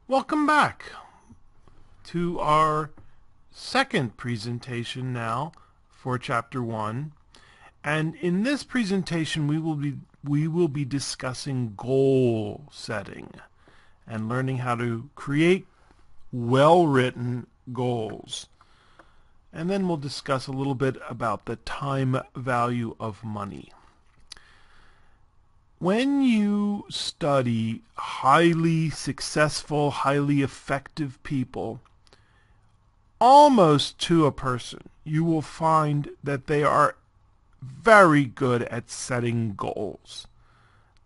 Welcome back to our second presentation now for Chapter 1. And in this presentation we will be discussing goal setting and learning how to create well-written goals. And then we'll discuss a little bit about the time value of money. When you study highly successful, highly effective people, almost to a person, you will find that they are very good at setting goals.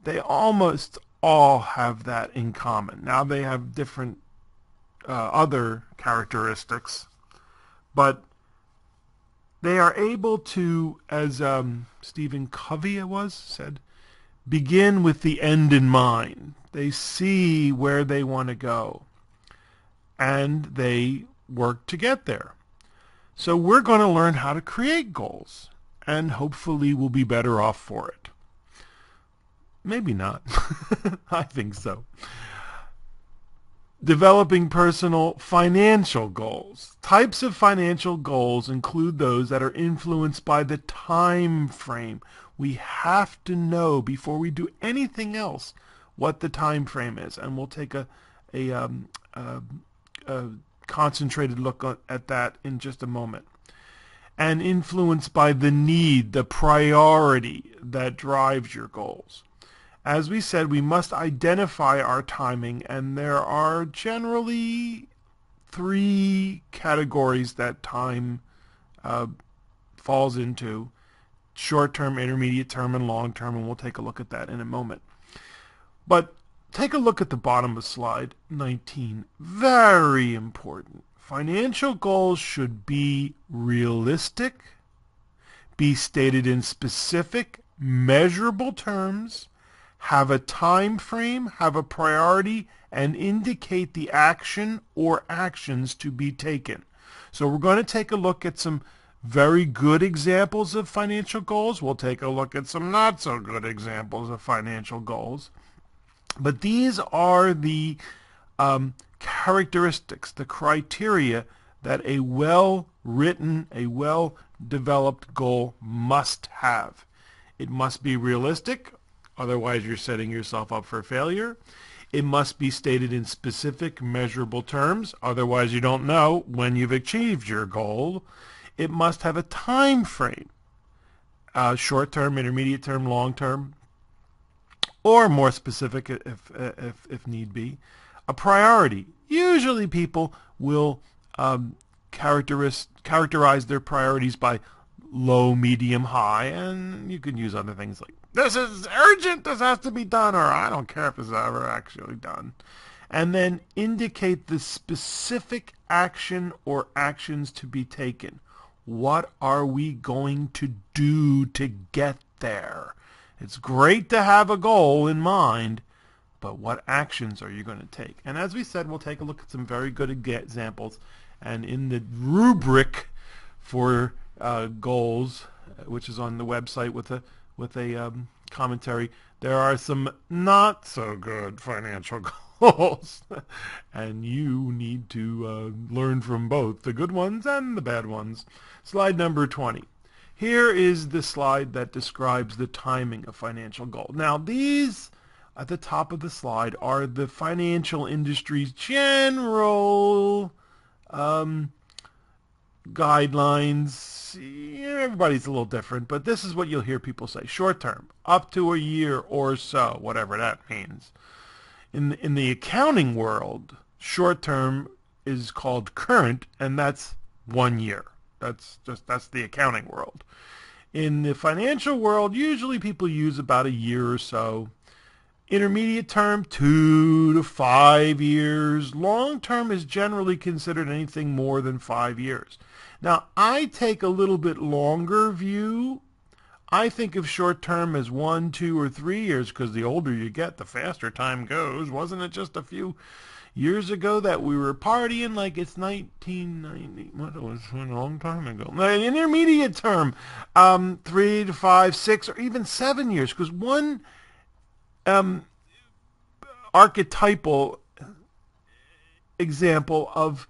They almost all have that in common. Now they have different other characteristics, but they are able to, as Stephen Covey said, begin with the end in mind. They see where they want to go, and they work to get there. So we're going to learn how to create goals, and hopefully we'll be better off for it. Maybe not. I think so. Developing personal financial goals. Types of financial goals include those that are influenced by the time frame. We have to know before we do anything else what the time frame is, and we'll take a concentrated look at that in just a moment. And influenced by the need, the priority that drives your goals. As we said, we must identify our timing, and there are generally three categories that time falls into: short-term, intermediate term, and long-term, and we'll take a look at that in a moment. But take a look at the bottom of slide 19. Very important. Financial goals should be realistic, be stated in specific, measurable terms, have a time frame, have a priority, and indicate the action or actions to be taken. So we're going to take a look at some very good examples of financial goals. We'll take a look at some not so good examples of financial goals. But these are the characteristics, the criteria that a well-written, a well-developed goal must have. It must be realistic, otherwise you're setting yourself up for failure. It must be stated in specific, measurable terms, otherwise you don't know when you've achieved your goal. It must have a time frame, short-term, intermediate term, long-term, or more specific if need be. A priority. Usually people will characterize their priorities by low, medium, high, and you can use other things like, this is urgent, this has to be done, or I don't care if this is ever actually done. And then indicate the specific action or actions to be taken. What are we going to do to get there? It's great to have a goal in mind, but what actions are you going to take? And as we said, we'll take a look at some very good examples. And in the rubric for goals, which is on the website with a commentary, there are some not so good financial goals, and you need to learn from both the good ones and the bad ones. Slide number 20. Here is the slide that describes the timing of financial goal. Now these at the top of the slide are the financial industry's general guidelines. Everybody's a little different, but this is what you'll hear people say. Short term, up to a year or so, whatever that means. In the accounting world, short term is called current, and that's 1 year. That's the accounting world. In the financial world, usually people use about a year or so. Intermediate term, 2 to 5 years. Long term is generally considered anything more than 5 years. Now, I take a little bit longer view. I think of short term as 1, 2, or 3 years, because the older you get, the faster time goes. Wasn't it just a few years ago that we were partying like it's 1990? What was a long time ago. Intermediate term, 3 to 5, 6, or even 7 years, because one archetypal example of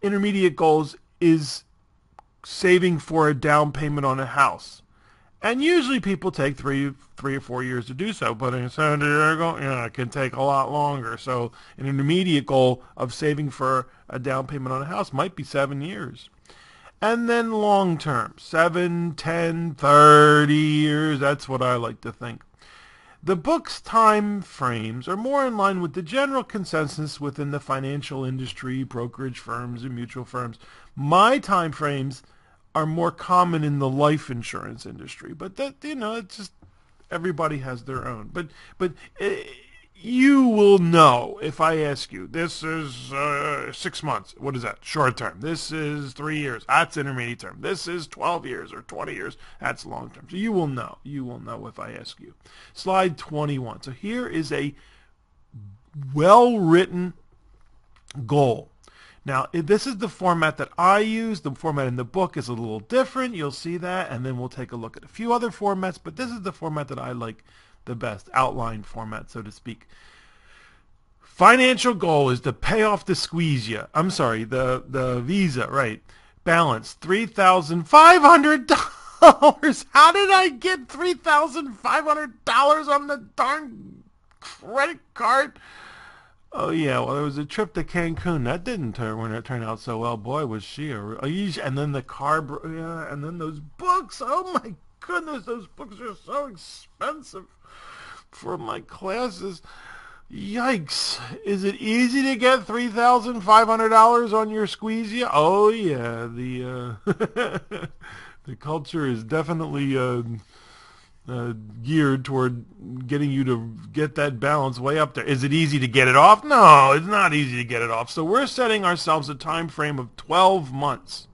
intermediate goals is saving for a down payment on a house. And usually people take three or 4 years to do so, but in San Diego, it can take a lot longer. So an intermediate goal of saving for a down payment on a house might be 7 years. And then long term, 7, 10, 30 years, that's what I like to think. The book's time frames are more in line with the general consensus within the financial industry, brokerage firms, and mutual firms. My time frames are more common in the life insurance industry, but that, it's just everybody has their own. But you will know if I ask you, this is 6 months. What is that? Short term. This is 3 years. That's intermediate term. This is 12 years or 20 years. That's long term. So you will know. You will know if I ask you. Slide 21. So here is a well-written goal. Now, this is the format that I use. The format in the book is a little different. You'll see that, and then we'll take a look at a few other formats, but this is the format that I like the best, outline format, so to speak. Financial goal is to pay off the squeezia. I'm sorry, the Visa, right. Balance, $3,500. How did I get $3,500 on the darn credit card? Oh yeah, well there was a trip to Cancun. That didn't turn out so well. Boy, was she and then the car, and then those books. Oh my goodness, those books are so expensive for my classes. Yikes. Is it easy to get $3,500 on your squeezia? Oh yeah, the the culture is definitely geared toward getting you to get that balance way up there. Is it easy to get it off? No, it's not easy to get it off. So we're setting ourselves a time frame of 12 months.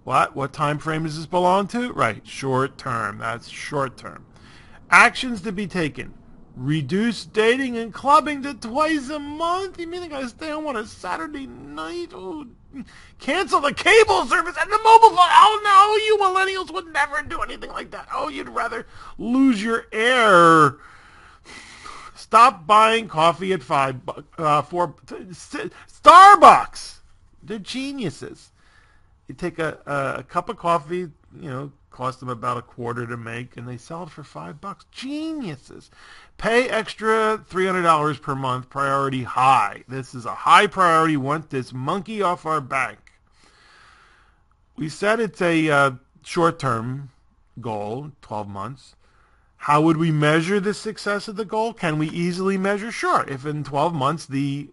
What time frame does this belong to? Right, short term. That's short term. Actions to be taken. Reduce dating and clubbing to twice a month. You mean I gotta stay home on a Saturday night? Oh, cancel the cable service and the mobile phone. Oh no, you millennials would never do anything like that. Oh, you'd rather lose your air. Stop buying coffee at Starbucks. They're geniuses. You take a cup of coffee, cost them about $1.25 to make, and they sell it for $5. Geniuses. Pay extra $300 per month. Priority high. This is a high priority. Want this monkey off our back. We said it's a short-term goal, 12 months. How would we measure the success of the goal? Can we easily measure? Sure. If in 12 months the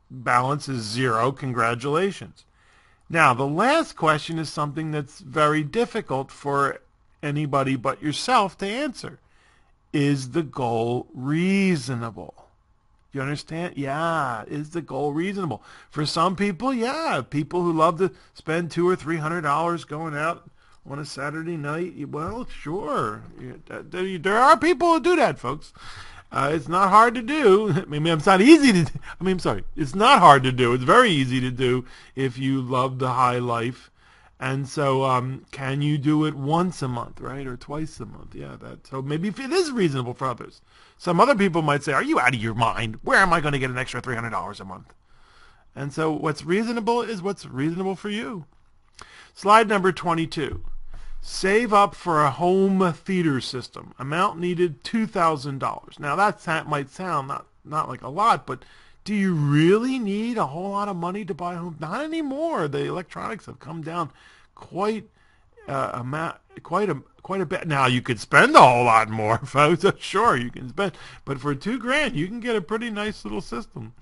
balance is 0, congratulations. Now, the last question is something that's very difficult for anybody but yourself to answer. Is the goal reasonable? You understand? Yeah. Is the goal reasonable? For some people, yeah. People who love to spend $200 or $300 going out on a Saturday night, well, sure. There are people who do that, folks. It's not hard to do. It's not easy to do. It's not hard to do. It's very easy to do if you love the high life. And so can you do it once a month, right? Or twice a month? Yeah, so maybe if it is reasonable for others. Some other people might say, are you out of your mind? Where am I going to get an extra $300 a month? And so what's reasonable is what's reasonable for you. Slide number 22. Save up for a home theater system. Amount needed $2,000. Now that might sound not like a lot, but do you really need a whole lot of money to buy a home? Not anymore. The electronics have come down quite a bit. Now you could spend a whole lot more, folks. Sure, you can spend, but for $2,000, you can get a pretty nice little system.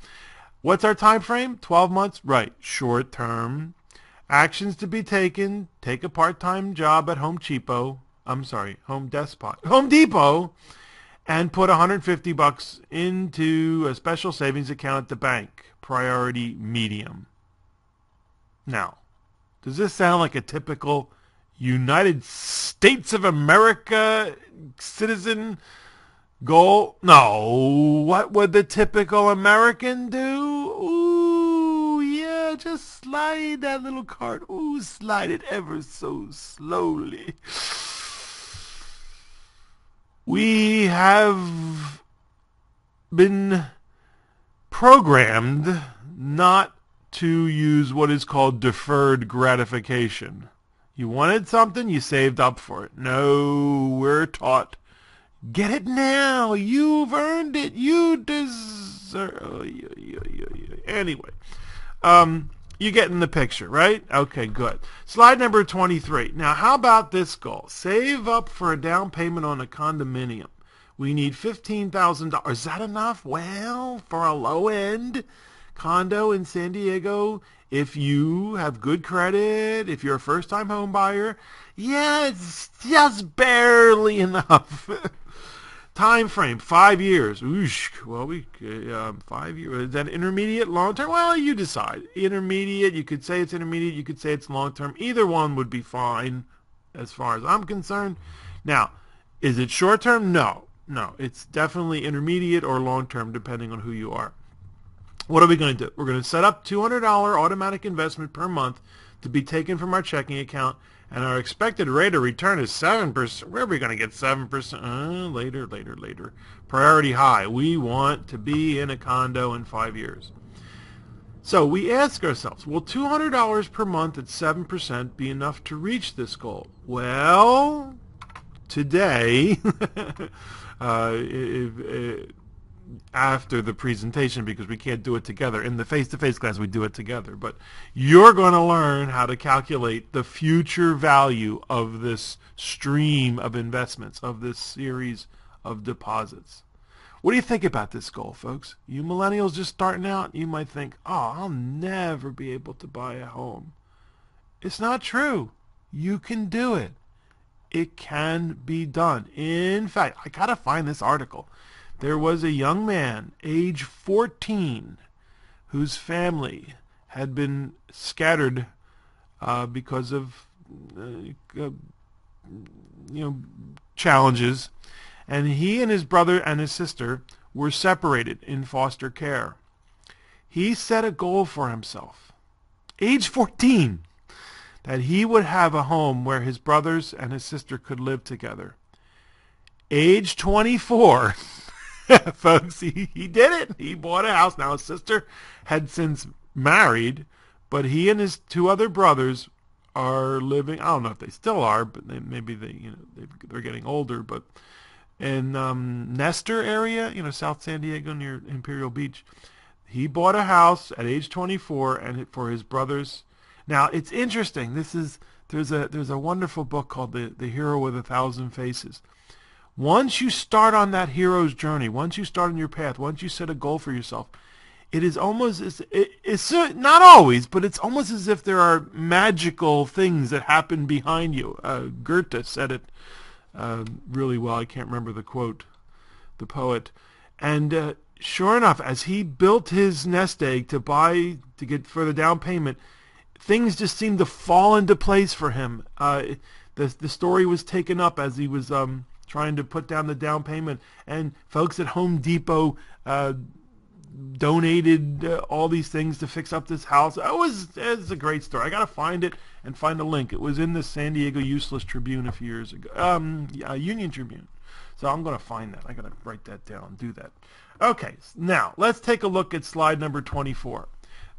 What's our time frame? 12 months. Right, short term. Actions to be taken: take a part-time job at Home Depot, and put $150 into a special savings account at the bank. Priority medium. Now, does this sound like a typical United States of America citizen goal? No. What would the typical American do? Ooh, yeah, just slide that little card. Ooh, slide it ever so slowly. We have been programmed not to use what is called deferred gratification. You wanted something, you saved up for it. No, we're taught, get it now. You've earned it. You deserve. Anyway, you getting the picture, right? Okay, good. Slide number 23. Now, how about this goal? Save up for a down payment on a condominium. We need $15,000. Is that enough? Well, for a low-end condo in San Diego, if you have good credit, if you're a first-time home buyer, yeah, it's just barely enough. Time frame, 5 years. Oosh, well, 5 years. Is that intermediate, long term? Well, you decide. Intermediate, you could say it's intermediate, you could say it's long term. Either one would be fine as far as I'm concerned. Now, is it short term? No. No, it's definitely intermediate or long term depending on who you are. What are we going to do? We're going to set up $200 automatic investment per month to be taken from our checking account, and our expected rate of return is 7%. Where are we going to get 7%? Later. Priority high. We want to be in a condo in 5 years. So we ask ourselves, will $200 per month at 7% be enough to reach this goal? Well, today, after the presentation, because we can't do it together. In the face-to-face class, we do it together. But you're going to learn how to calculate the future value of this stream of investments, of this series of deposits. What do you think about this goal, folks? You millennials just starting out, you might think, oh, I'll never be able to buy a home. It's not true. You can do it. It can be done. In fact, I got to find this article. There was a young man, age 14, whose family had been scattered because of challenges, and he and his brother and his sister were separated in foster care. He set a goal for himself, age 14, that he would have a home where his brothers and his sister could live together. Age 24. Folks, he did it. He bought a house. Now his sister had since married, but he and his two other brothers are living. I don't know if they still are, but maybe they're getting older. But in Nestor area, South San Diego near Imperial Beach, he bought a house at age 24, and for his brothers. Now it's interesting. There's a wonderful book called The Hero with 1,000 Faces. Once you start on that hero's journey, once you start on your path, once you set a goal for yourself, it is almost, it's not always, but it's almost as if there are magical things that happen behind you. Goethe said it really well. I can't remember the quote, the poet. And sure enough, as he built his nest egg to get for the down payment, things just seemed to fall into place for him. The story was taken up as he was trying to put down the down payment, and folks at Home Depot donated all these things to fix up this house. It's a great story. I got to find it and find a link. It was in the San Diego Useless Tribune a few years ago, Union Tribune. So I'm going to find that. I got to write that down and do that. Okay, now let's take a look at slide number 24.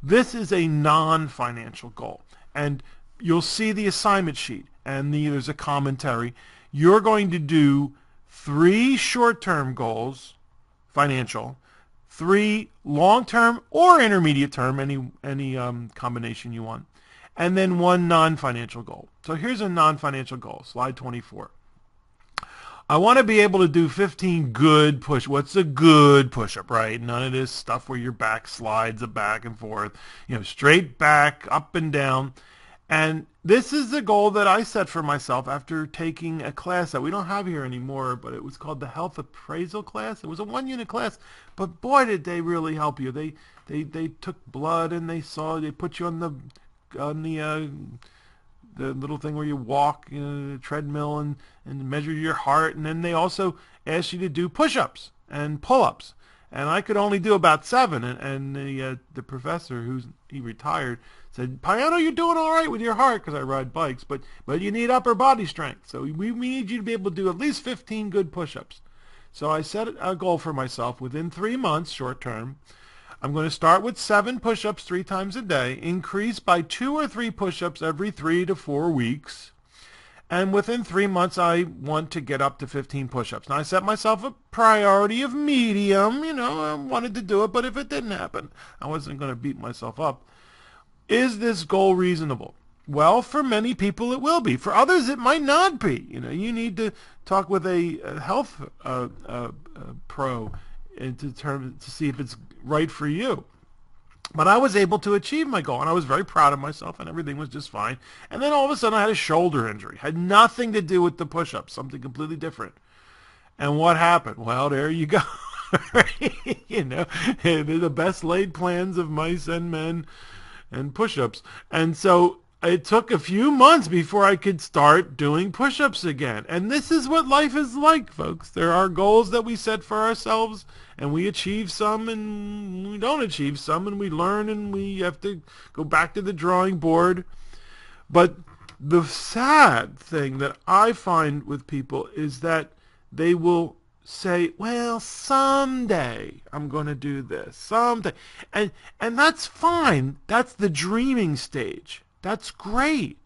This is a non-financial goal, and you'll see the assignment sheet, and there's a commentary. You're going to do 3 short-term goals, financial, 3 long-term or intermediate term, any combination you want, and then 1 non-financial goal. So here's a non-financial goal, slide 24. I want to be able to do 15 good push. What's a good push-up, right? None of this stuff where your back slides back and forth. Straight back, up and down. And this is the goal that I set for myself after taking a class that we don't have here anymore, but it was called the Health Appraisal class. It was a 1-unit class, but boy, did they really help you. They took blood and they put you on the little thing where you walk, treadmill, and measure your heart, and then they also asked you to do push-ups and pull-ups. And I could only do about 7, and the professor, he retired, said, Payano, you're doing all right with your heart, because I ride bikes, but you need upper body strength. So we need you to be able to do at least 15 good push-ups. So I set a goal for myself within 3 months, short term, I'm going to start with 7 push-ups 3 times a day, increase by 2 or 3 push-ups every 3 to 4 weeks, and within 3 months I want to get up to 15 push-ups. Now I set myself a priority of medium, I wanted to do it, but if it didn't happen, I wasn't going to beat myself up. Is this goal reasonable? Well, for many people it will be. For others it might not be. You need to talk with a health pro to see if it's right for you. But I was able to achieve my goal, and I was very proud of myself, and everything was just fine. And then all of a sudden I had a shoulder injury. Had nothing to do with the push-ups, something completely different. And what happened? Well, there you go. The best laid plans of mice and men and push-ups. And so it took a few months before I could start doing push-ups again. And this is what life is like, folks. There are goals that we set for ourselves, and we achieve some and we don't achieve some, and we learn and we have to go back to the drawing board. But the sad thing that I find with people is that they will say, well, someday I'm going to do this, someday. And that's fine. That's the dreaming stage. That's great.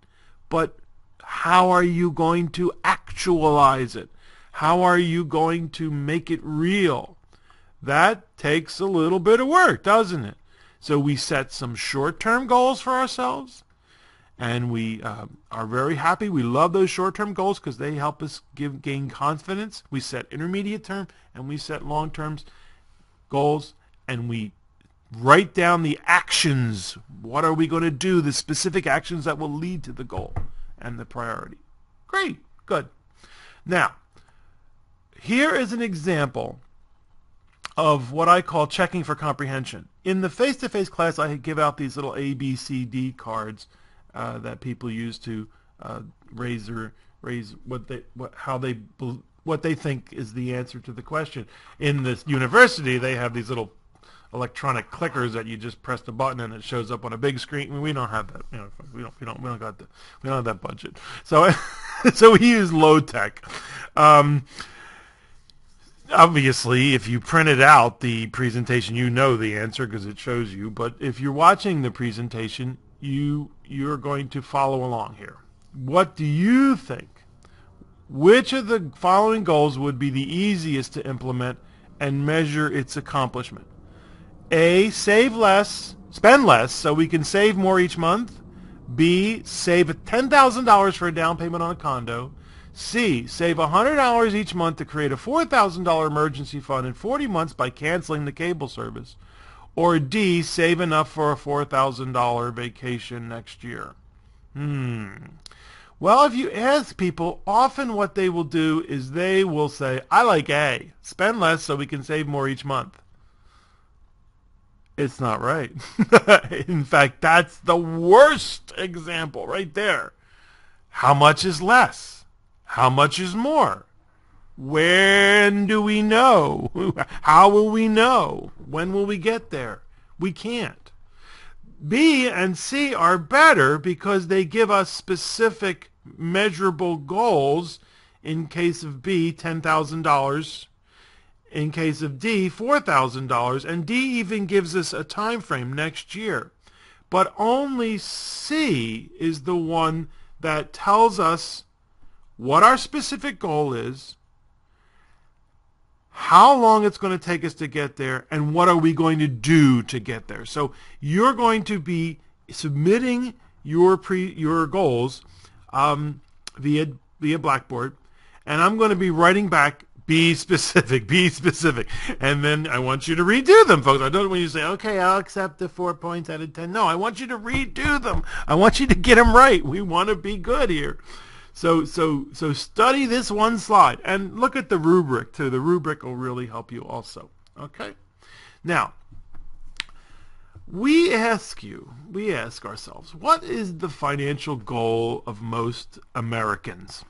But how are you going to actualize it? How are you going to make it real? That takes a little bit of work, doesn't it? So we set some short-term goals for ourselves, and we are very happy. We love those short-term goals because they help us gain confidence. We set intermediate term and we set long-term goals, and we write down the actions. What are we going to do? The specific actions that will lead to the goal and the priority. Great. Good. Now, here is an example of what I call checking for comprehension. In the face-to-face class, I give out these little A, B, C, D cards that people use to raise what they think is the answer to the question. In this university, they have these little electronic clickers that you just press the button and it shows up on a big screen. We don't have that. We don't have that budget. So so we use low tech. Obviously, if you printed out the presentation, you know the answer because it shows you. But if you're watching the presentation, you're going to follow along here. What do you think? Which of the following goals would be the easiest to implement and measure its accomplishment? A, save less, spend less so we can save more each month. B, save $10,000 for a down payment on a condo. C, save $100 each month to create a $4,000 emergency fund in 40 months by canceling the cable service. Or D, save enough for a $4,000 vacation next year. Well, if you ask people, often what they will do is they will say, I like A, spend less so we can save more each month. It's not right. In fact, that's the worst example right there. How much is less? How much is more? When do we know? How will we know? When will we get there? We can't. B and C are better because they give us specific measurable goals. In case of B, $10,000. In case of D, $4,000. And D even gives us a time frame, next year. But only C is the one that tells us what our specific goal is, how long it's going to take us to get there, and what are we going to do to get there. So you're going to be submitting your goals via Blackboard, and I'm going to be writing back, be specific, be specific. And then I want you to redo them, folks. I don't want you to say, okay, I'll accept the 4 points out of 10. No, I want you to redo them. I want you to get them right. We want to be good here. So study this one slide and look at the rubric too. The rubric will really help you also. Okay? Now, we ask ourselves, what is the financial goal of most Americans?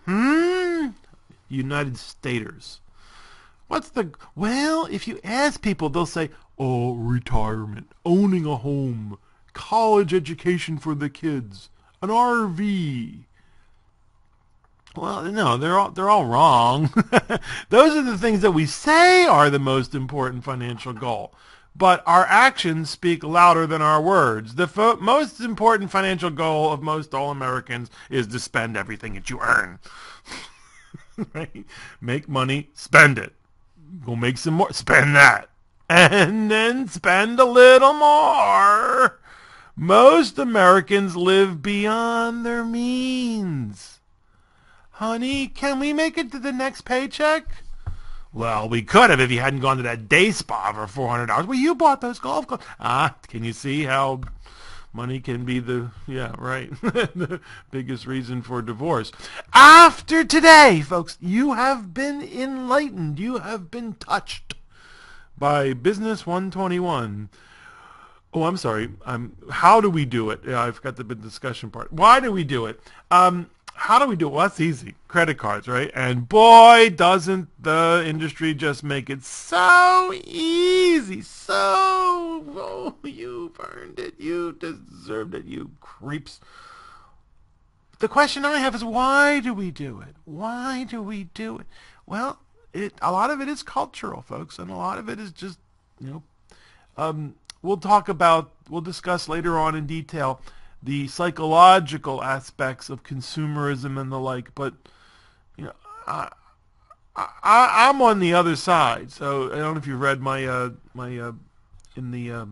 United Staters. Well, if you ask people, they'll say, oh, retirement, owning a home, college education for the kids, an RV. Well, no, they're all wrong. Those are the things that we say are the most important financial goal. but our actions speak louder than our words. The most important financial goal of most all Americans is to spend everything that you earn. Right? Make money, spend it. Go make some more, spend that. And then spend a little more. Most Americans live beyond their means. Honey, can we make it to the next paycheck? Well, we could have if you hadn't gone to that day spa for $400. Well, you bought those golf clubs. Can you see how money can be the the biggest reason for divorce? After today, folks, you have been enlightened. You have been touched by BUS121. Oh, I'm sorry. How do we do it? Yeah, I forgot the big discussion part. Why do we do it? How do we do it? Well, that's easy. Credit cards, right? And boy, doesn't the industry just make it so easy. You've earned it. You deserved it, you creeps. The question I have is, why do we do it? Why do we do it? Well, a lot of it is cultural, folks, and a lot of it is just, we'll discuss later on in detail the psychological aspects of consumerism and the like, but I'm on the other side. So I don't know if you've read my in the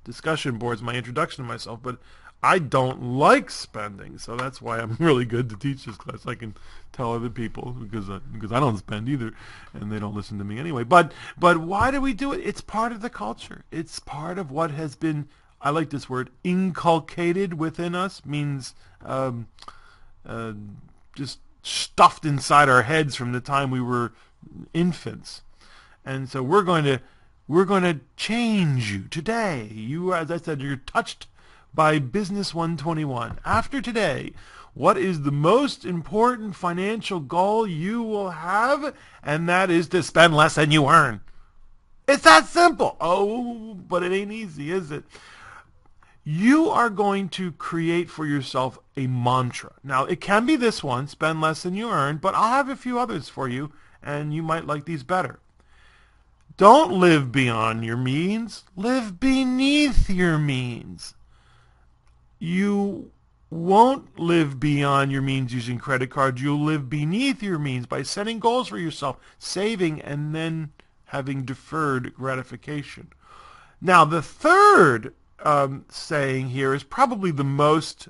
discussion boards, my introduction to myself, but I don't like spending, so that's why I'm really good to teach this class. I can tell other people because I don't spend either, and they don't listen to me anyway. But why do we do it? It's part of the culture. It's part of what has been, I like this word, inculcated within us. Means just stuffed inside our heads from the time we were infants. And so we're going to change you today. You, as I said, you're touched by BUS121. After today, what is the most important financial goal you will have? And that is to spend less than you earn. It's that simple. Oh, but it ain't easy, is it? You are going to create for yourself a mantra. Now, it can be this one, spend less than you earn, but I'll have a few others for you, and you might like these better. Don't live beyond your means. Live beneath your means. You won't live beyond your means using credit cards. You'll live beneath your means by setting goals for yourself, saving, and then having deferred gratification. Now, the third saying here is probably the most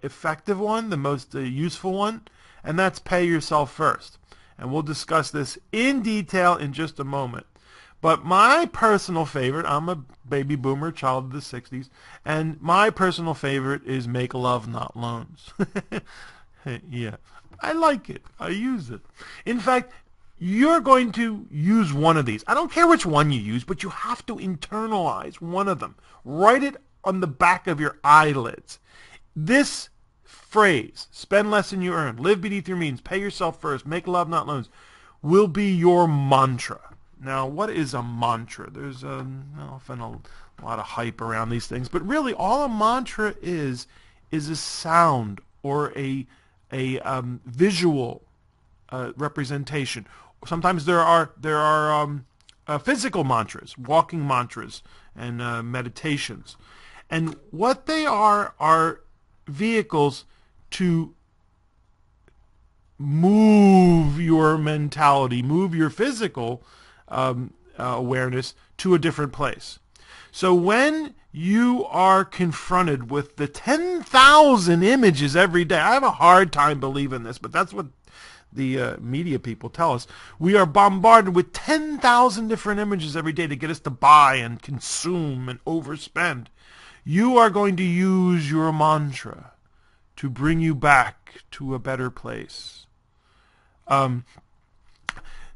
effective one, the most useful one, and that's pay yourself first. And we'll discuss this in detail in just a moment. But my personal favorite, I'm a baby boomer, child of the 60s, and my personal favorite is make love, not loans. Yeah, I like it. I use it. In fact, you're going to use one of these. I don't care which one you use, but you have to internalize one of them. Write it on the back of your eyelids. This phrase, spend less than you earn, live beneath your means, pay yourself first, make love, not loans, will be your mantra. Now, what is a mantra? There's often a lot of hype around these things, but really all a mantra is a sound or a visual representation. Sometimes there are physical mantras, walking mantras, and meditations. And what they are vehicles to move your mentality, move your physical awareness to a different place. So when you are confronted with the 10,000 images every day, I have a hard time believing this, but that's what the media people tell us. We are bombarded with 10,000 different images every day to get us to buy and consume and overspend. You are going to use your mantra to bring you back to a better place.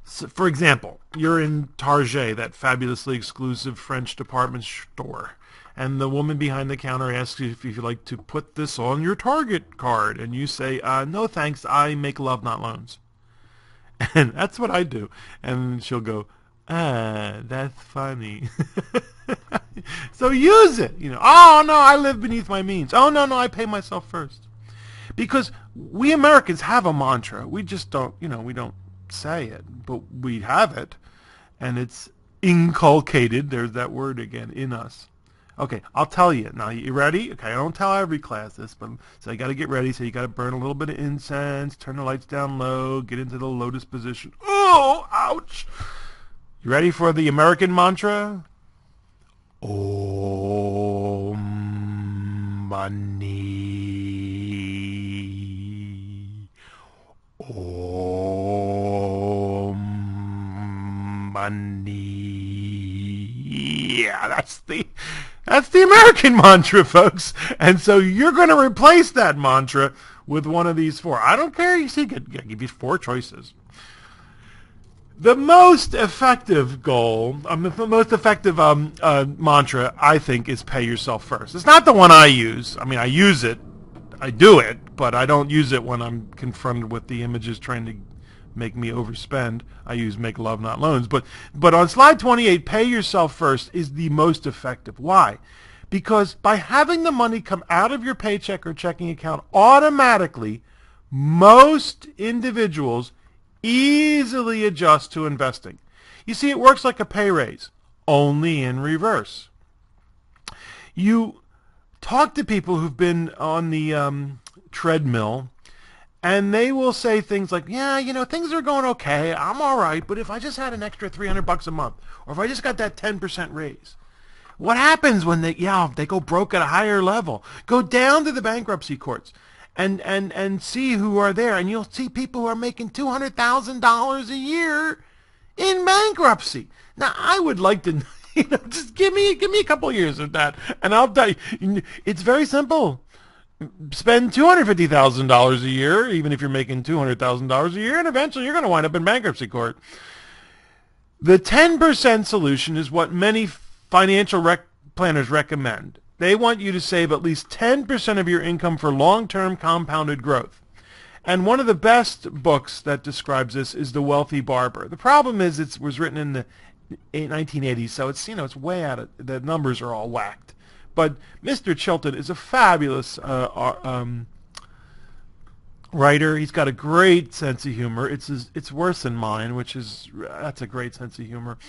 So for example, you're in Target, that fabulously exclusive French department store, and the woman behind the counter asks you if you'd like to put this on your Target card, and you say, no thanks, I make love, not loans. And that's what I do. And she'll go, that's funny. So use it. Oh no, I live beneath my means. Oh no, I pay myself first. Because we Americans have a mantra. We just don't, we don't say it, but we have it. And it's inculcated, there's that word again, in us. Okay, I'll tell you. Now, you ready? Okay, I don't tell every class this, but so you got to get ready. So you got to burn a little bit of incense, turn the lights down low, get into the lotus position. Oh, ouch! You ready for the American mantra? Om Mani. Om Mani. Yeah, that's the American mantra, folks. And so you're going to replace that mantra with one of these four. I don't care. You see, I give you four choices. The most effective goal, the most effective mantra, I think, is pay yourself first. It's not the one I use. I mean, I use it, I do it, but I don't use it when I'm confronted with the images trying to make me overspend. I use make love, not loans. But on slide 28, pay yourself first is the most effective. Why? Because by having the money come out of your paycheck or checking account automatically, most individuals easily adjust to investing. You see, it works like a pay raise, only in reverse. You talk to people who've been on the treadmill, and they will say things like, yeah, you know, things are going okay, I'm all right, but if I just had an extra $300 a month, or if I just got that 10% raise, what happens when they go broke at a higher level? Go down to the bankruptcy courts and see who are there, and you'll see people who are making $200,000 a year in bankruptcy. Now, I would like to, just give me a couple of years of that, and I'll tell you, it's very simple. Spend $250,000 a year, even if you're making $200,000 a year, and eventually you're going to wind up in bankruptcy court. The 10% solution is what many financial planners recommend. They want you to save at least 10% of your income for long-term compounded growth. And one of the best books that describes this is The Wealthy Barber. The problem is it was written in the 1980s, so it's way out of, the numbers are all whacked. But Mr. Chilton is a fabulous writer. He's got a great sense of humor. It's worse than mine, that's a great sense of humor.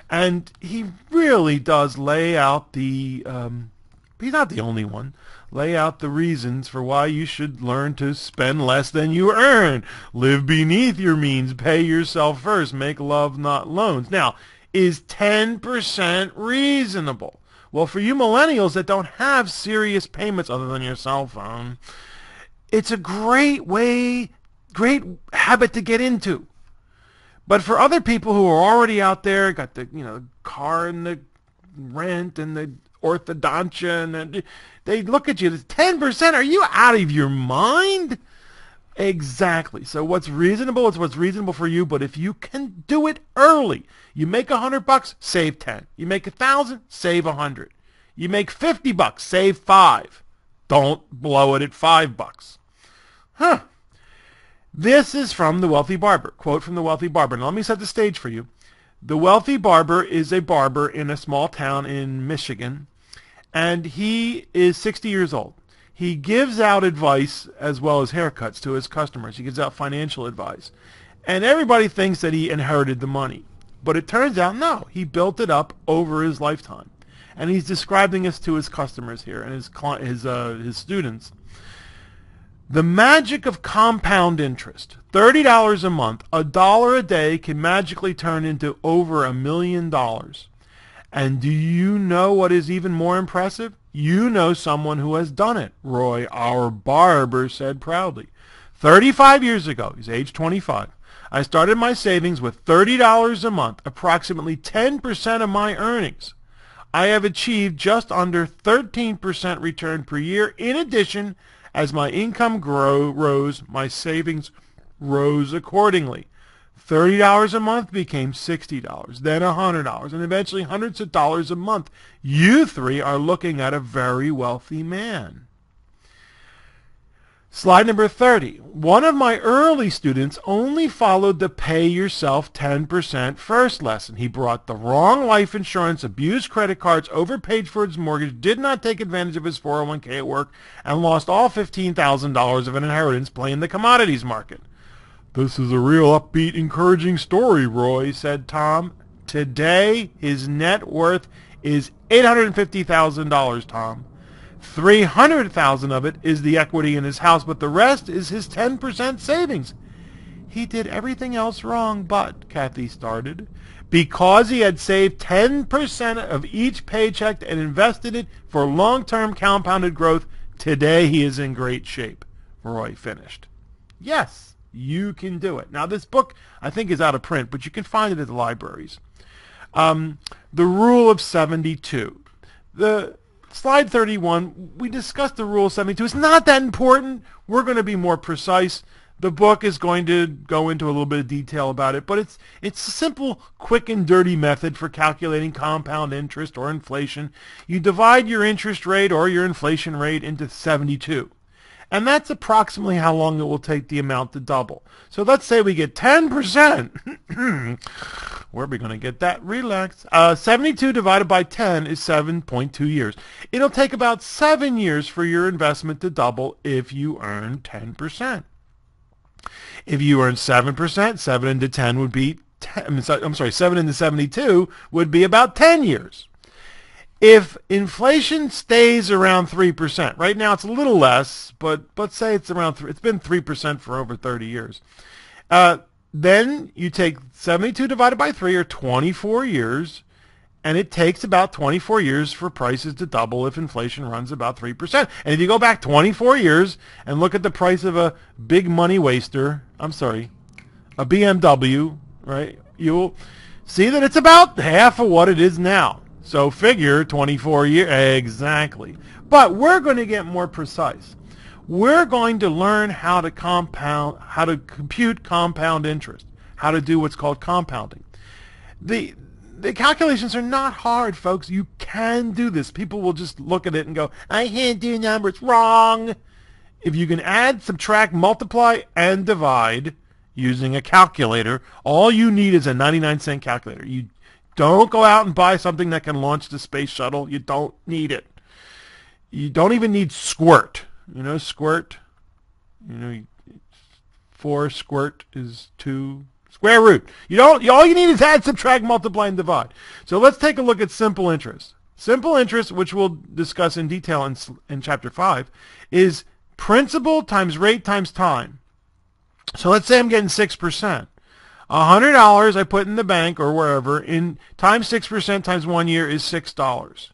And he really does lay out he's not the only one, lay out the reasons for why you should learn to spend less than you earn. Live beneath your means. Pay yourself first. Make love, not loans. Now, is 10% reasonable? Well, for you millennials that don't have serious payments other than your cell phone, it's a great habit to get into. But for other people who are already out there, got the car and the rent and the orthodontia, and they look at you, 10%? Are you out of your mind? Exactly. So what's reasonable is what's reasonable for you, but if you can do it early, you make $100, save 10. You make 1,000, save 100. You make $50, save 5. Don't blow it at $5. Huh. This is from The Wealthy Barber. Quote from The Wealthy Barber. Now let me set the stage for you. The Wealthy Barber is a barber in a small town in Michigan, and he is 60 years old. He gives out advice as well as haircuts to his customers. He gives out financial advice. And everybody thinks that he inherited the money. But it turns out, no, he built it up over his lifetime. And he's describing this to his customers here and his students. The magic of compound interest. $30 a month, $1 a day can magically turn into over $1 million. And do you know what is even more impressive? You know someone who has done it, Roy, our barber, said proudly. 35 years ago, he's age 25, I started my savings with $30 a month, approximately 10% of my earnings. I have achieved just under 13% return per year. In addition, as my income rose, my savings rose accordingly. $30 a month became $60, then $100, and eventually hundreds of dollars a month. You three are looking at a very wealthy man. Slide number 30. One of my early students only followed the pay yourself 10% first lesson. He brought the wrong life insurance, abused credit cards, overpaid for his mortgage, did not take advantage of his 401k at work, and lost all $15,000 of an inheritance playing the commodities market. This is a real upbeat, encouraging story, Roy, said Tom. Today, his net worth is $850,000, Tom. 300,000 of it is the equity in his house, but the rest is his 10% savings. He did everything else wrong, but, Kathy started, because he had saved 10% of each paycheck and invested it for long-term compounded growth, today he is in great shape. Roy finished. Yes, you can do it. Now, this book, I think, is out of print, but you can find it at the libraries. The Rule of 72. The slide 31, we discussed the Rule of 72. It's not that important. We're going to be more precise. The book is going to go into a little bit of detail about it, but it's a simple, quick, and dirty method for calculating compound interest or inflation. You divide your interest rate or your inflation rate into 72. And that's approximately how long it will take the amount to double. So let's say we get 10%. Where are we going to get that? Relax. 72 divided by 10 is 7.2 years. It'll take about 7 years for your investment to double if you earn 10%. If you earn 7%, 7 into 10 would be 10, 7 into 72 would be about 10 years. If inflation stays around 3%, right now it's a little less, but let's say it's around 3, it's been 3% for over 30 years. Then you take 72 divided by 3, or 24 years, and it takes about 24 years for prices to double if inflation runs about 3%. And if you go back 24 years and look at the price of a big money waster, a BMW, right, you'll see that it's about half of what it is now. So figure 24 years, exactly. But we're going to get more precise. We're going to learn how to compute compound interest, how to do what's called compounding. The calculations are not hard, folks. You can do this. People will just look at it and go, I can't do numbers. Wrong. If you can add, subtract, multiply, and divide using a calculator, all you need is a 99-cent calculator. You don't go out and buy something that can launch the space shuttle. You don't need it. You don't even need squirt. You know squirt? 4 squirt is 2 square root. All you need is add, subtract, multiply, and divide. So let's take a look at simple interest. Simple interest, which we'll discuss in detail in Chapter 5, is principal times rate times time. So let's say I'm getting 6%. $100 I put in the bank or wherever, times 6% times 1 year is $6.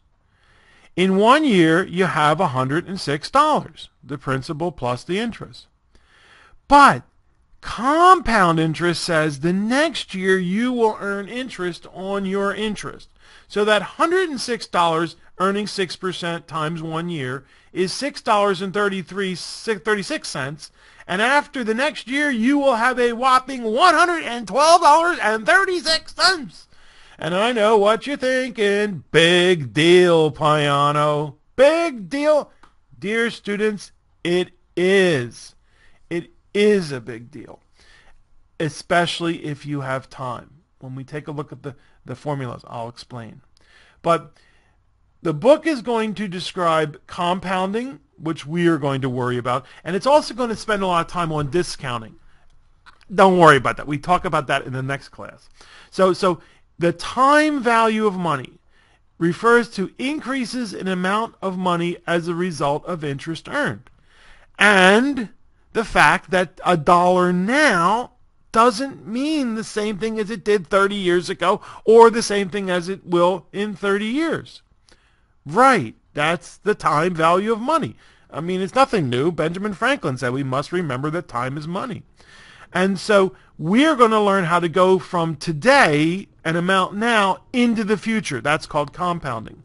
In 1 year, you have $106, the principal plus the interest. But compound interest says the next year you will earn interest on your interest. So that $106 earning 6% times 1 year is $6.36, and after the next year you will have a whopping $112.36. And I know what you're thinking. Big deal, Piano. Big deal. Dear students, it is. It is a big deal, especially if you have time. When we take a look at the formulas, I'll explain. But the book is going to describe compounding, which we are going to worry about, and it's also going to spend a lot of time on discounting. Don't worry about that. We talk about that in the next class. So the time value of money refers to increases in amount of money as a result of interest earned. And the fact that $1 now doesn't mean the same thing as it did 30 years ago or the same thing as it will in 30 years. Right, that's the time value of money. I mean, it's nothing new. Benjamin Franklin said we must remember that time is money. And so we're going to learn how to go from today, an amount now, into the future. That's called compounding.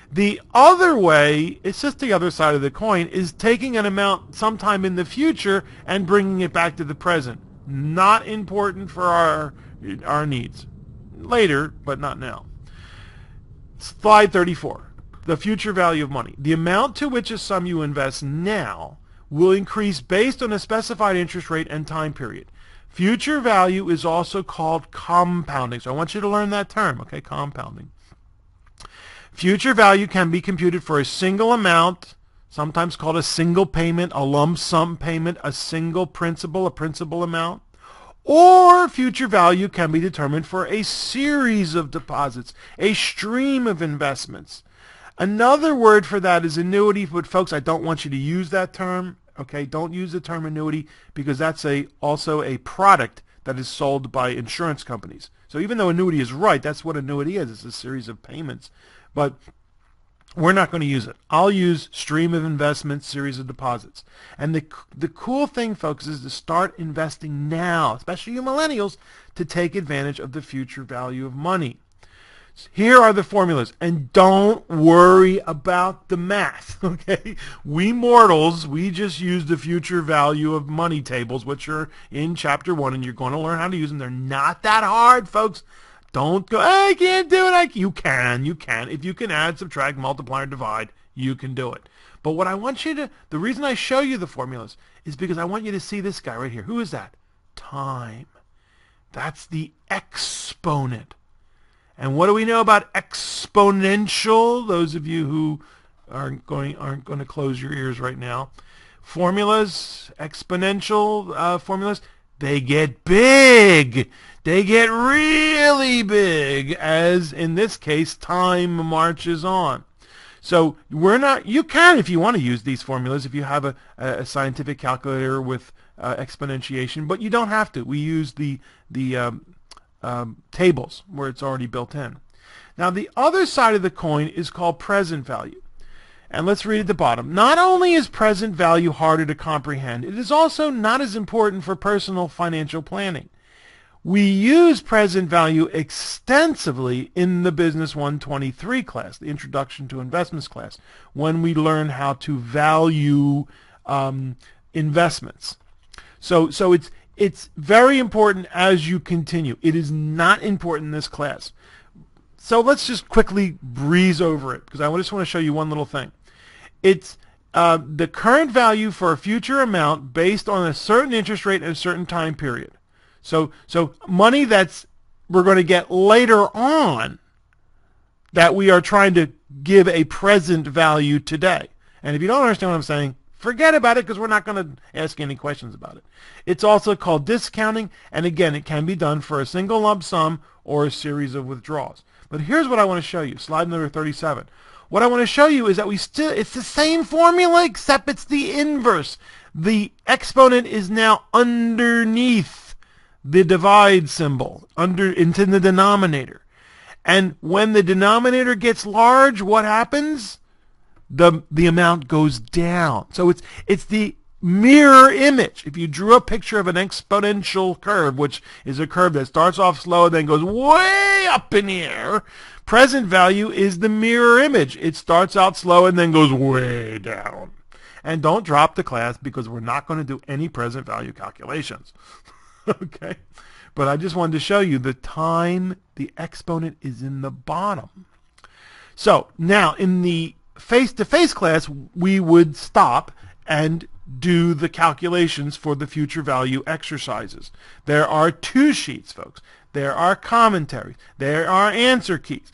The other way, it's just the other side of the coin, is taking an amount sometime in the future and bringing it back to the present. Not important for our needs. Later, but not now. Slide 34. The future value of money. The amount to which a sum you invest now will increase based on a specified interest rate and time period. Future value is also called compounding. So I want you to learn that term, okay? Compounding. Future value can be computed for a single amount, sometimes called a single payment, a lump sum payment, a single principal, a principal amount, Or future value can be determined for a series of deposits, a stream of investments. Another word for that is annuity, but folks, I don't want you to use that term. Okay, don't use the term annuity because that's also a product that is sold by insurance companies. So even though annuity is right, that's what annuity is. It's a series of payments. But we're not going to use it. I'll use stream of investments, series of deposits. And the cool thing, folks, is to start investing now, especially you millennials, to take advantage of the future value of money. Here are the formulas, and don't worry about the math, okay? We mortals, we just use the future value of money tables, which are in Chapter 1, and you're going to learn how to use them. They're not that hard, folks. Don't go, I can't do it. You can. If you can add, subtract, multiply, or divide, you can do it. But what I want you to, the reason I show you the formulas is because I want you to see this guy right here. Who is that? Time. That's the exponent. And what do we know about exponential? Those of you who aren't going to close your ears right now. Formulas, exponential formulas, they get big. They get really big, as in this case, time marches on. So you can, if you want to use these formulas, if you have a scientific calculator with exponentiation, but you don't have to. We use the tables where it's already built in. Now the other side of the coin is called present value. And let's read at the bottom. Not only is present value harder to comprehend, it is also not as important for personal financial planning. We use present value extensively in the BUS123 class, the Introduction to Investments class, when we learn how to value investments. So it's very important as you continue. It is not important in this class. So let's just quickly breeze over it because I just want to show you one little thing. It's the current value for a future amount based on a certain interest rate and a certain time period. So money we're going to get later on that we are trying to give a present value today. And if you don't understand what I'm saying, forget about it because we're not going to ask any questions about it. It's also called discounting, and again, it can be done for a single lump sum or a series of withdrawals. But here's what I want to show you. Slide number 37. What I want to show you is that it's the same formula except it's the inverse. The exponent is now underneath the divide symbol, into the denominator. And when the denominator gets large, what happens? The amount goes down. So it's the mirror image. If you drew a picture of an exponential curve, which is a curve that starts off slow and then goes way up in the air, present value is the mirror image. It starts out slow and then goes way down. And don't drop the class because we're not going to do any present value calculations. Okay? But I just wanted to show you the exponent is in the bottom. So now in the face-to-face class, we would stop and do the calculations for the future value exercises. There are 2 sheets, folks. There are commentaries. There are answer keys.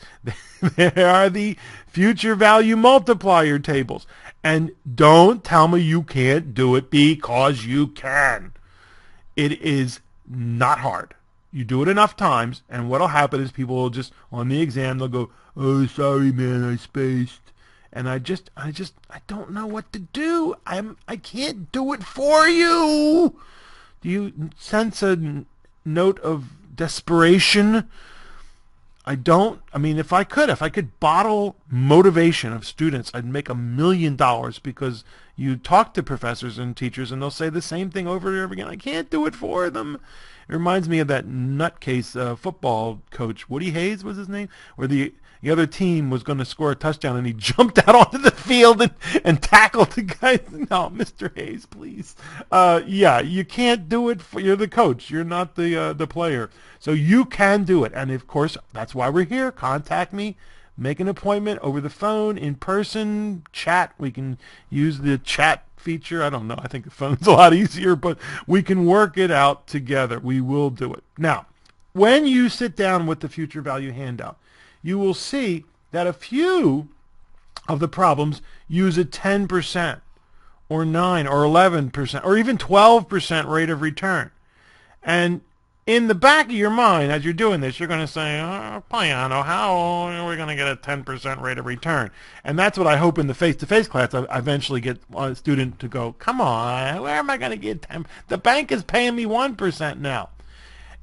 There are the future value multiplier tables. And don't tell me you can't do it because you can. It is not hard. You do it enough times, and what'll happen is people will just, on the exam, they'll go, oh, sorry, man, I spaced. And I don't know what to do. I can't do it for you. Do you sense a note of desperation? If I could bottle motivation of students, I'd make $1 million because you talk to professors and teachers and they'll say the same thing over and over again. I can't do it for them. It reminds me of that nutcase football coach, Woody Hayes was his name, where the other team was going to score a touchdown and he jumped out onto the field and tackled the guy. No, Mr. Hayes, please. Yeah, you can't do it. You're the coach. You're not the player. So you can do it. And, of course, that's why we're here. Contact me. Make an appointment over the phone, in person, chat. We can use the chat feature. I don't know. I think the phone's a lot easier, but we can work it out together. We will do it. Now, when you sit down with the future value handout, you will see that a few of the problems use a 10% or 9 or 11% or even 12% rate of return. And in the back of your mind, as you're doing this, you're going to say, oh, Piano, how are we going to get a 10% rate of return? And that's what I hope in the face-to-face class I eventually get a student to go, come on, where am I going to get 10? The bank is paying me 1% now.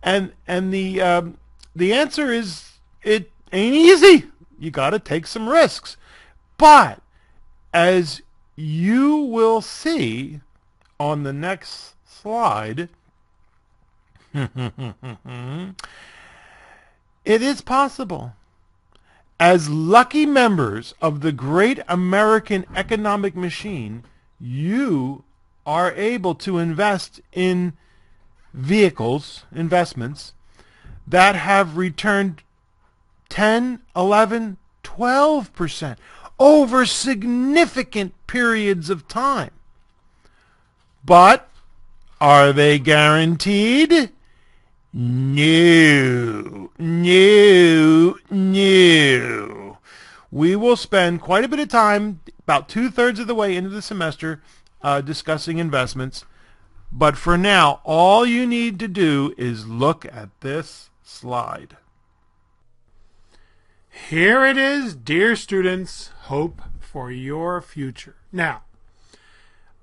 And the answer is, it ain't easy. You got to take some risks. But as you will see on the next slide, it is possible. As lucky members of the great American economic machine, you are able to invest in investments that have returned 10, 11, 12% over significant periods of time. But are they guaranteed? No, no, no. We will spend quite a bit of time, about 2/3 of the way into the semester, discussing investments. But for now, all you need to do is look at this slide. Here it is, dear students, hope for your future. Now,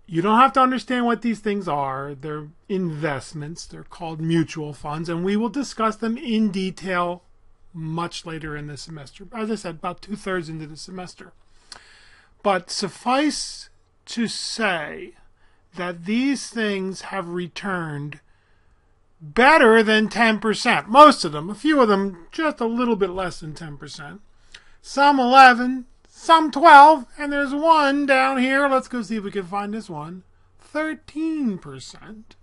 you don't have to understand what these things are. They're investments. They're called mutual funds, and we will discuss them in detail much later in the semester. As I said, about 2/3 into the semester. But suffice to say that these things have returned better than 10%. Most of them, a few of them, just a little bit less than 10%. Some 11, some 12, and there's one down here. Let's go see if we can find this one. 13%.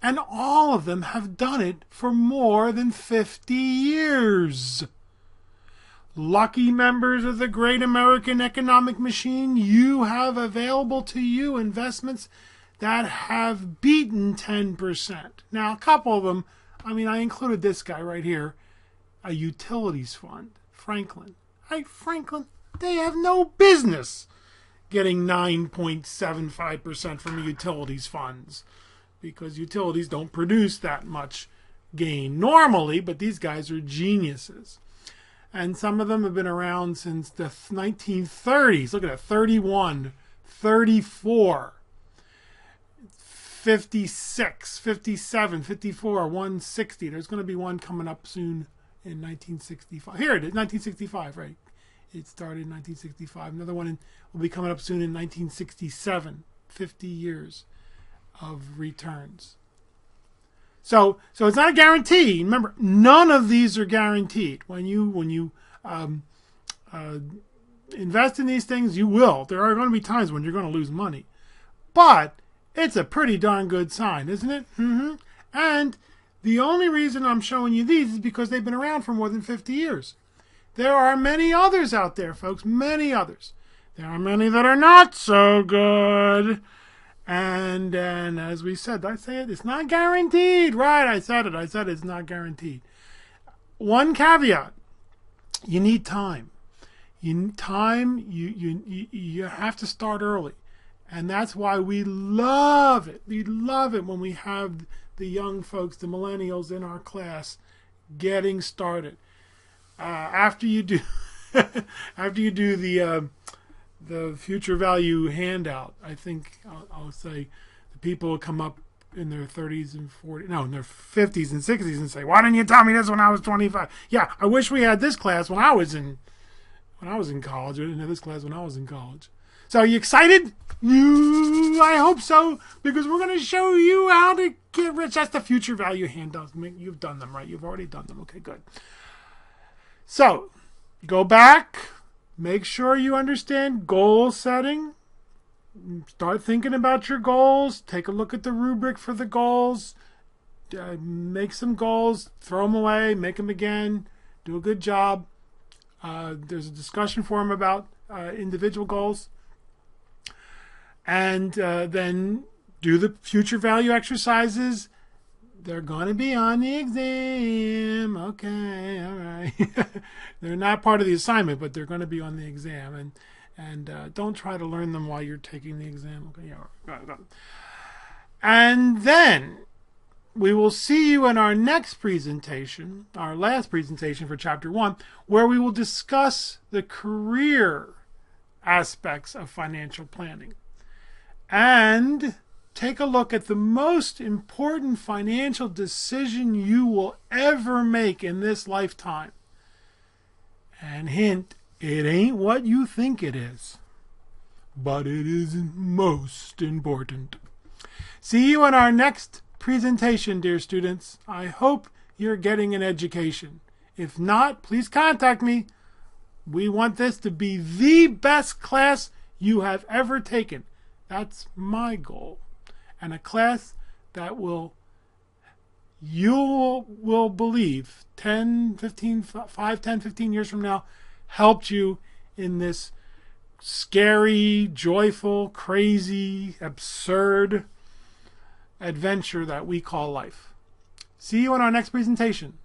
And all of them have done it for more than 50 years. Lucky members of the great American economic machine, you have available to you investments that have beaten 10%. Now, a couple of them, I included this guy right here, a utilities fund, Franklin. Franklin, they have no business getting 9.75% from utilities funds because utilities don't produce that much gain normally, but these guys are geniuses. And some of them have been around since the 1930s. Look at that, 31, 34, 56, 57, 54, 160. There's going to be one coming up soon in 1965. Here it is, 1965, right? It started in 1965. Another one will be coming up soon in 1967. 50 years of returns. So it's not a guarantee. Remember, none of these are guaranteed. When you invest in these things, you will. There are going to be times when you're going to lose money, but it's a pretty darn good sign, isn't it? And the only reason I'm showing you these is because they've been around for more than 50 years. There are many others out there, folks. Many others. There are many that are not so good. And as we said, I say it's not guaranteed. Right, I said it. I said it's not guaranteed. One caveat. You need time. You have to start early. And that's why we love it. We love it when we have the young folks, the millennials in our class getting started. After you do the future value handout, I think I'll say the people will come up in their 30s and 40s, no, in their 50s and 60s and say, "Why didn't you tell me this when I was 25?" Yeah, I wish we had this class when I was in college. I didn't have this class when I was in college. So are you excited? I hope so, because we're going to show you how to get rich. That's the future value handouts. You've done them, right? You've already done them. Okay, good. So go back. Make sure you understand goal setting. Start thinking about your goals. Take a look at the rubric for the goals. Make some goals. Throw them away. Make them again. Do a good job. There's a discussion forum about individual goals. And then do the future value exercises. They're going to be on the exam. Okay, all right. They're not part of the assignment, but they're going to be on the exam. And don't try to learn them while you're taking the exam. Okay, yeah. And then we will see you in our next presentation, our last presentation for Chapter 1, where we will discuss the career aspects of financial planning and take a look at the most important financial decision you will ever make in this lifetime. And hint, it ain't what you think it is, but it is most important. See you in our next presentation, dear students. I hope you're getting an education. If not, please contact me. We want this to be the best class you have ever taken. That's my goal. And a class that you will believe 10, 15 years from now helped you in this scary, joyful, crazy, absurd adventure that we call life. See you in our next presentation.